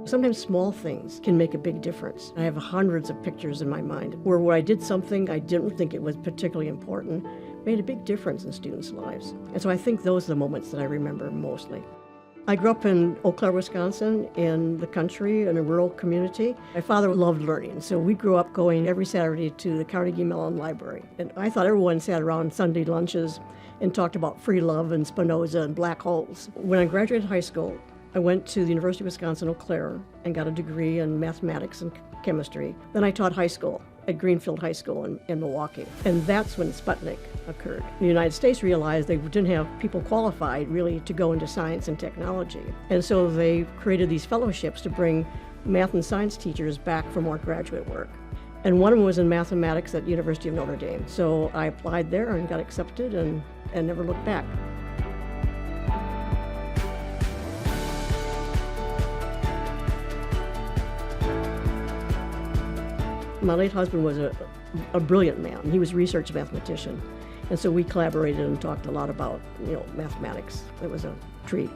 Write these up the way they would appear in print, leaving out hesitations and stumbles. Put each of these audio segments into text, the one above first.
Sometimes small things can make a big difference. I have hundreds of pictures in my mind where I did something I didn't think it was particularly important, made a big difference in students' lives. And so I think those are the moments that I remember mostly. I grew up in Eau Claire, Wisconsin, in the country, in a rural community. My father loved learning, so we grew up going every Saturday to the Carnegie Mellon Library. And I thought everyone sat around Sunday lunches and talked about free love and Spinoza and black holes. When I graduated high school, I went to the University of Wisconsin, Eau Claire, and got a degree in mathematics and chemistry. Then I taught high school at Greenfield High School in Milwaukee. And that's when Sputnik occurred. The United States realized they didn't have people qualified really to go into science and technology. And so they created these fellowships to bring math and science teachers back for more graduate work. And one of them was in mathematics at University of Notre Dame. So I applied there and got accepted and never looked back. My late husband was a brilliant man. He was a research mathematician. And so we collaborated and talked a lot about, mathematics. It was a treat.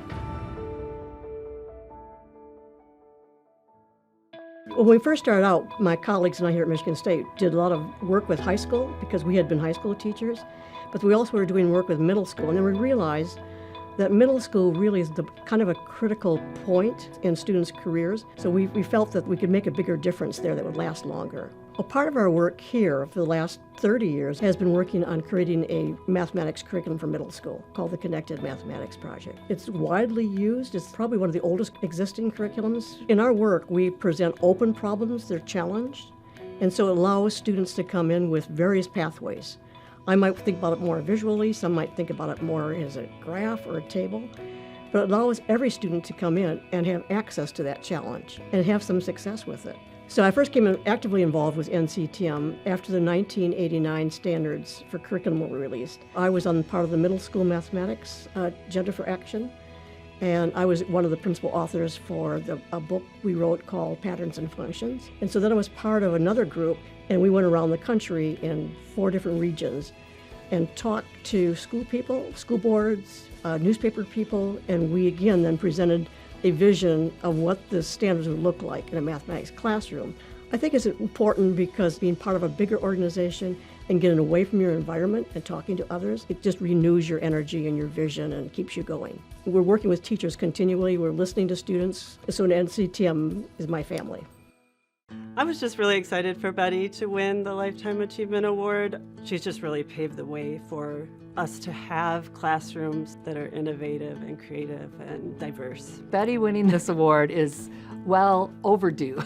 When we first started out, my colleagues and I here at Michigan State did a lot of work with high school because we had been high school teachers, but we also were doing work with middle school. And then we realized that middle school really is the kind of a critical point in students' careers. So we felt that we could make a bigger difference there that would last longer. Well, part of our work here for the last 30 years has been working on creating a mathematics curriculum for middle school called the Connected Mathematics Project. It's widely used. It's probably one of the oldest existing curriculums. In our work, we present open problems that are challenged, and so it allows students to come in with various pathways. I might think about it more visually, some might think about it more as a graph or a table, but it allows every student to come in and have access to that challenge and have some success with it. So I first came actively involved with NCTM after the 1989 standards for curriculum were released. I was on part of the middle school mathematics Agenda for Action, and I was one of the principal authors for a book we wrote called Patterns and Functions. And so then I was part of another group, and we went around the country in 4 different regions and talked to school people, school boards, newspaper people, and we again then presented a vision of what the standards would look like in a mathematics classroom. I think it's important because being part of a bigger organization and getting away from your environment and talking to others, it just renews your energy and your vision and keeps you going. We're working with teachers continually, we're listening to students, so NCTM is my family. I was just really excited for Betty to win the Lifetime Achievement Award. She's just really paved the way for us to have classrooms that are innovative and creative and diverse. Betty winning this award is well overdue.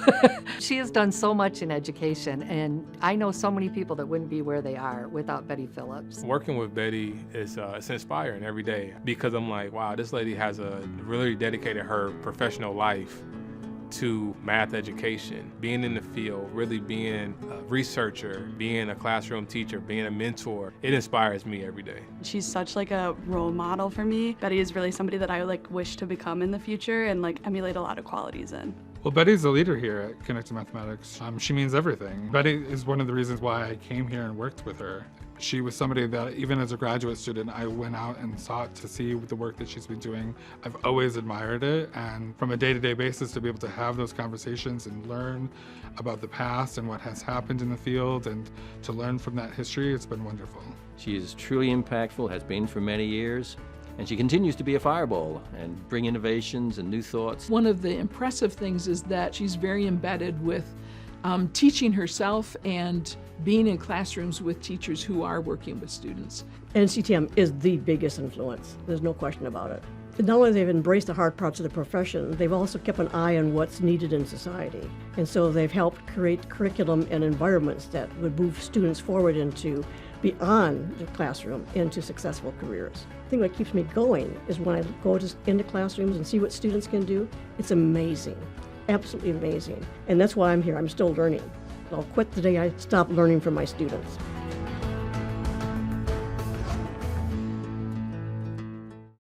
She has done so much in education, and I know so many people that wouldn't be where they are without Betty Phillips. Working with Betty is it's inspiring every day because I'm like, wow, this lady has really dedicated her professional life to math education, being in the field, really being a researcher, being a classroom teacher, being a mentor. It inspires me every day. She's such a role model for me. Betty is really somebody that I wish to become in the future and emulate a lot of qualities in. Well, Betty's the leader here at Connected Mathematics. She means everything. Betty is one of the reasons why I came here and worked with her. She was somebody that even as a graduate student, I went out and sought to see the work that she's been doing. I've always admired it, and from a day-to-day basis to be able to have those conversations and learn about the past and what has happened in the field and to learn from that history, it's been wonderful. She is truly impactful, has been for many years, and she continues to be a fireball and bring innovations and new thoughts. One of the impressive things is that she's very embedded with teaching herself and being in classrooms with teachers who are working with students. NCTM is the biggest influence. There's no question about it. Not only they've embraced the hard parts of the profession, they've also kept an eye on what's needed in society. And so they've helped create curriculum and environments that would move students forward into beyond the classroom into successful careers. The thing that keeps me going is when I go into classrooms and see what students can do. It's amazing, absolutely amazing. And that's why I'm here. I'm still learning. I'll quit the day I stop learning from my students.